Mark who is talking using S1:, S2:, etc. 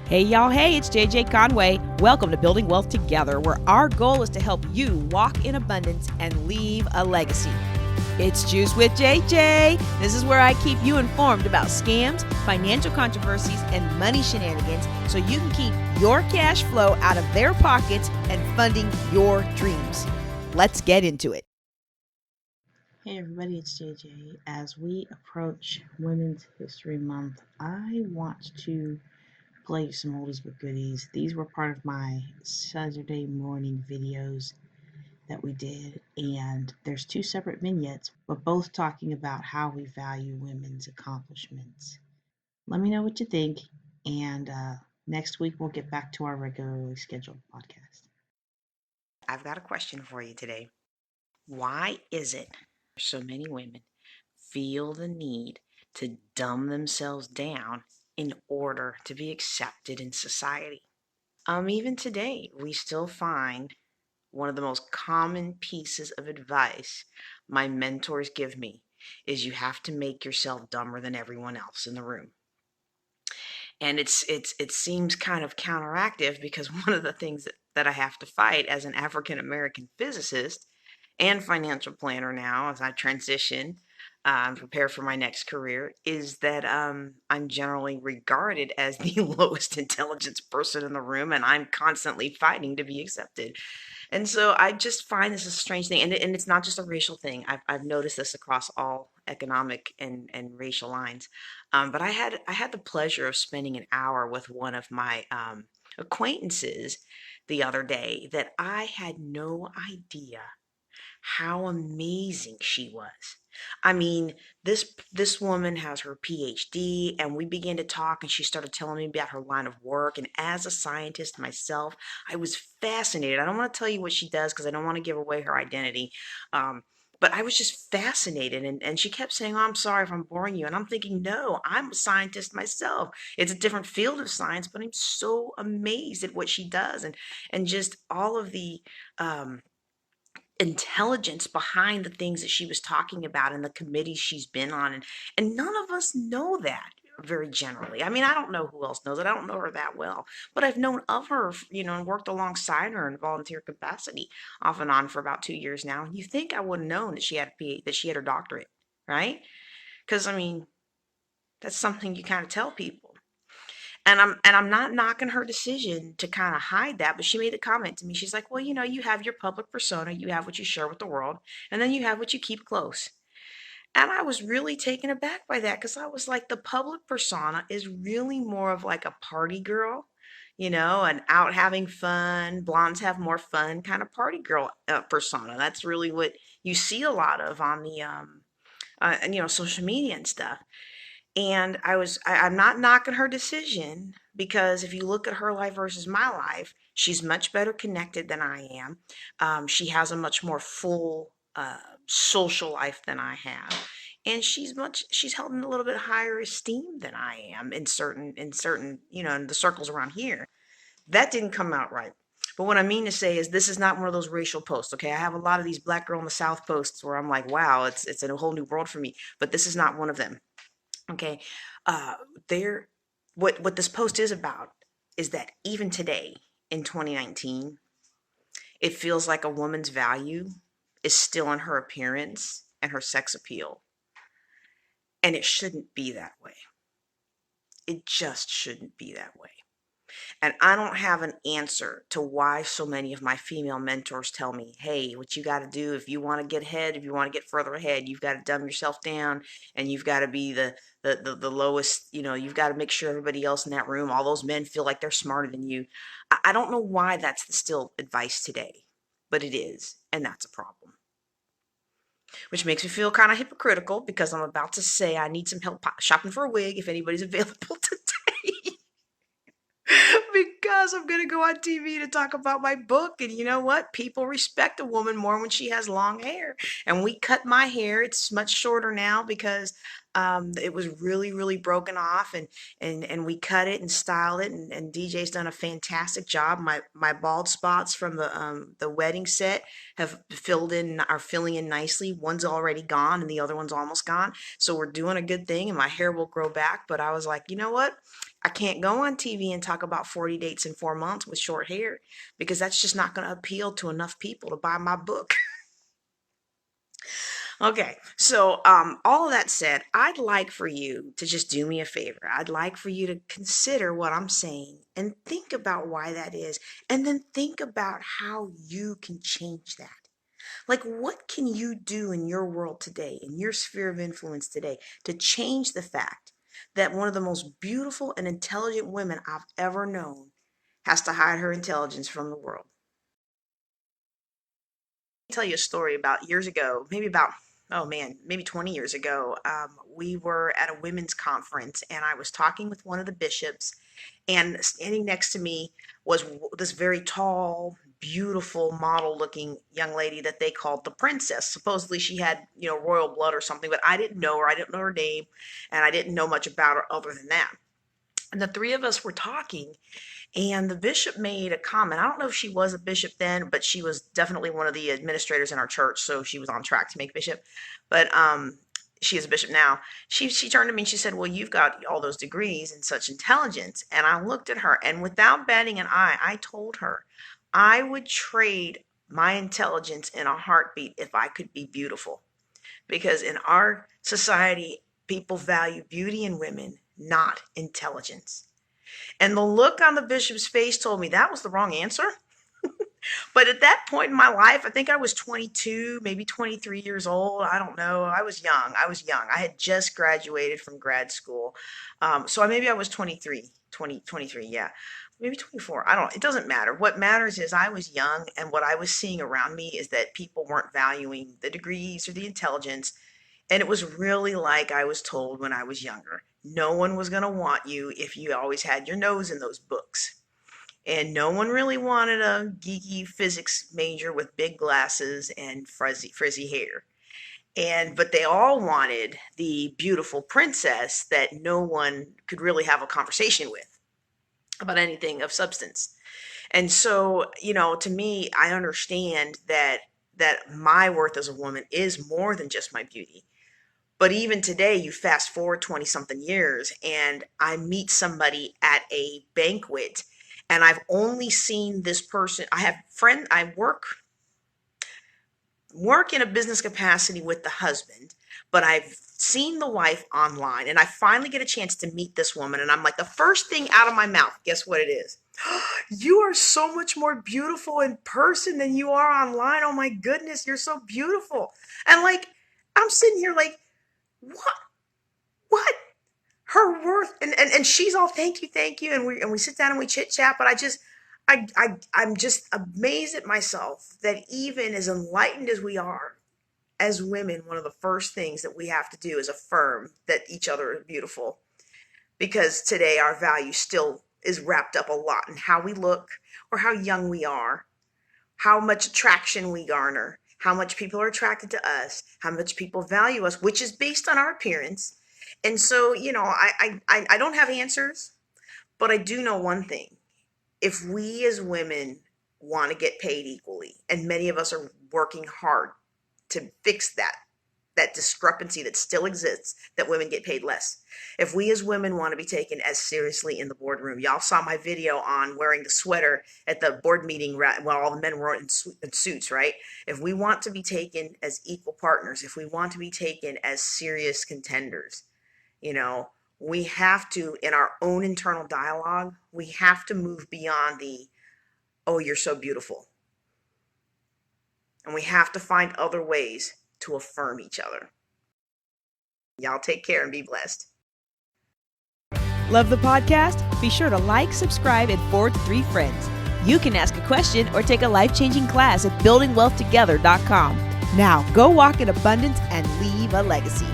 S1: Hey y'all, hey, it's JJ Conway. Welcome to Building Wealth Together, where our goal is to help you walk in abundance and leave a legacy. It's Juice with JJ. This is where I keep you informed about scams, financial controversies, and money shenanigans so you can keep your cash flow out of their pockets and funding your dreams. Let's get into it.
S2: Hey everybody, it's JJ. As we approach Women's History Month, I want to play some oldies but goodies. These were part of my Saturday morning videos that we did, and there's two separate vignettes, but both talking about how we value women's accomplishments. Let me know what you think, and next week we'll get back to our regularly scheduled podcast.
S3: I've got a question for you today. Why is it so many women feel the need to dumb themselves down in order to be accepted in society? Even today, we still find one of the most common pieces of advice my mentors give me is you have to make yourself dumber than everyone else in the room. And it seems kind of counteractive because one of the things that I have to fight as an African American physicist and financial planner now as I transition and prepare for my next career is that I'm generally regarded as the lowest intelligence person in the room, and I'm constantly fighting to be accepted. And so I just find this a strange thing, and it's not just a racial thing. I've noticed this across all economic and racial lines. But I had the pleasure of spending an hour with one of my acquaintances the other day that I had no idea how amazing she was. I mean, this woman has her PhD, and we began to talk, and she started telling me about her line of work. And as a scientist myself, I was fascinated. I don't want to tell you what she does because I don't want to give away her identity. But I was just fascinated, and she kept saying, "Oh, I'm sorry if I'm boring you." And I'm thinking, no, I'm a scientist myself. It's a different field of science, but I'm so amazed at what she does, and just all of the intelligence behind the things that she was talking about in the committees she's been on, and none of us know that very generally. I mean, I don't know who else knows it. I don't know her that well, but I've known of her, and worked alongside her in volunteer capacity off and on for about 2 years now. You think I would have known that she had that she had her doctorate, right? Because I mean, that's something you kind of tell people. And I'm not knocking her decision to kind of hide that, but she made a comment to me. She's like, "Well, you have your public persona, you have what you share with the world, and then you have what you keep close." And I was really taken aback by that because I was like, the public persona is really more of like a party girl, and out having fun, blondes have more fun kind of party girl persona. That's really what you see a lot of on the social media and stuff. And I'm not knocking her decision because if you look at her life versus my life, she's much better connected than I am. She has a much more full social life than I have. And she's held in a little bit higher esteem than I am in certain, in the circles around here. That didn't come out right. But what I mean to say is this is not one of those racial posts, okay? I have a lot of these black girl in the South posts where I'm like, wow, it's a whole new world for me. But this is not one of them. Okay, uh, there. What this post is about is that even today in 2019, it feels like a woman's value is still in her appearance and her sex appeal, and it shouldn't be that way. It just shouldn't be that way. And I don't have an answer to why so many of my female mentors tell me, hey, what you got to do if you want to get ahead, if you want to get further ahead, you've got to dumb yourself down and you've got to be the lowest, you've got to make sure everybody else in that room, all those men feel like they're smarter than you. I don't know why that's the still advice today, but it is. And that's a problem. Which makes me feel kind of hypocritical because I'm about to say I need some help shopping for a wig if anybody's available today. Because I'm going to go on TV to talk about my book. And you know what? People respect a woman more when she has long hair. And we cut my hair. It's much shorter now because it was really, really broken off. And we cut it and styled it. And DJ's done a fantastic job. My bald spots from the wedding set are filling in nicely. One's already gone and the other one's almost gone. So we're doing a good thing and my hair will grow back. But I was like, you know what? I can't go on TV and talk about 40 dates in 4 months with short hair because that's just not going to appeal to enough people to buy my book. Okay, so all of that said, I'd like for you to just do me a favor. I'd like for you to consider what I'm saying and think about why that is, and then think about how you can change that. Like, what can you do in your world today, in your sphere of influence today, to change the fact that one of the most beautiful and intelligent women I've ever known has to hide her intelligence from the world? Tell you a story about years ago, maybe 20 years ago. We were at a women's conference and I was talking with one of the bishops, and standing next to me was this very tall, beautiful, model looking young lady that they called the princess. Supposedly she had, royal blood or something, but I didn't know her. I didn't know her name, and I didn't know much about her other than that. And the three of us were talking, and the bishop made a comment. I don't know if she was a bishop then, but she was definitely one of the administrators in our church, so she was on track to make bishop. But she is a bishop now. She turned to me and she said, "Well, you've got all those degrees and such intelligence." And I looked at her, and without batting an eye, I told her I would trade my intelligence in a heartbeat if I could be beautiful. Because in our society, people value beauty in women, not intelligence. And the look on the bishop's face told me that was the wrong answer. But at that point in my life, I think I was 22, maybe 23 years old. I don't know. I was young. I had just graduated from grad school. So maybe I was 23, yeah. Maybe 24. I don't know. It doesn't matter. What matters is I was young, and what I was seeing around me is that people weren't valuing the degrees or the intelligence. And it was really like I was told when I was younger. No one was going to want you if you always had your nose in those books. And no one really wanted a geeky physics major with big glasses and frizzy hair. But they all wanted the beautiful princess that no one could really have a conversation with about anything of substance. And so, to me, I understand that my worth as a woman is more than just my beauty. But even today, you fast forward 20 something years and I meet somebody at a banquet, and I've only seen this person. I work in a business capacity with the husband, but I've seen the wife online, and I finally get a chance to meet this woman. And I'm like, the first thing out of my mouth, guess what it is? "You are so much more beautiful in person than you are online. Oh my goodness, you're so beautiful." And like, I'm sitting here like, what her worth, and she's all thank you, and we sit down and we chit chat. But I'm just amazed at myself that even as enlightened as we are as women, one of the first things that we have to do is affirm that each other is beautiful, because today our value still is wrapped up a lot in how we look or how young we are, how much attraction we garner, how much people are attracted to us, how much people value us, which is based on our appearance. And so, I don't have answers, but I do know one thing. If we as women want to get paid equally, and many of us are working hard to fix that discrepancy that still exists, that women get paid less. If we as women want to be taken as seriously in the boardroom, y'all saw my video on wearing the sweater at the board meeting when all the men were in suits, right? If we want to be taken as equal partners, if we want to be taken as serious contenders, we have to, in our own internal dialogue, we have to move beyond the, "Oh, you're so beautiful." And we have to find other ways to affirm each other. Y'all take care and be blessed.
S1: Love the podcast? Be sure to like, subscribe, and forward to 3 friends. You can ask a question or take a life-changing class at buildingwealthtogether.com. Now, go walk in abundance and leave a legacy.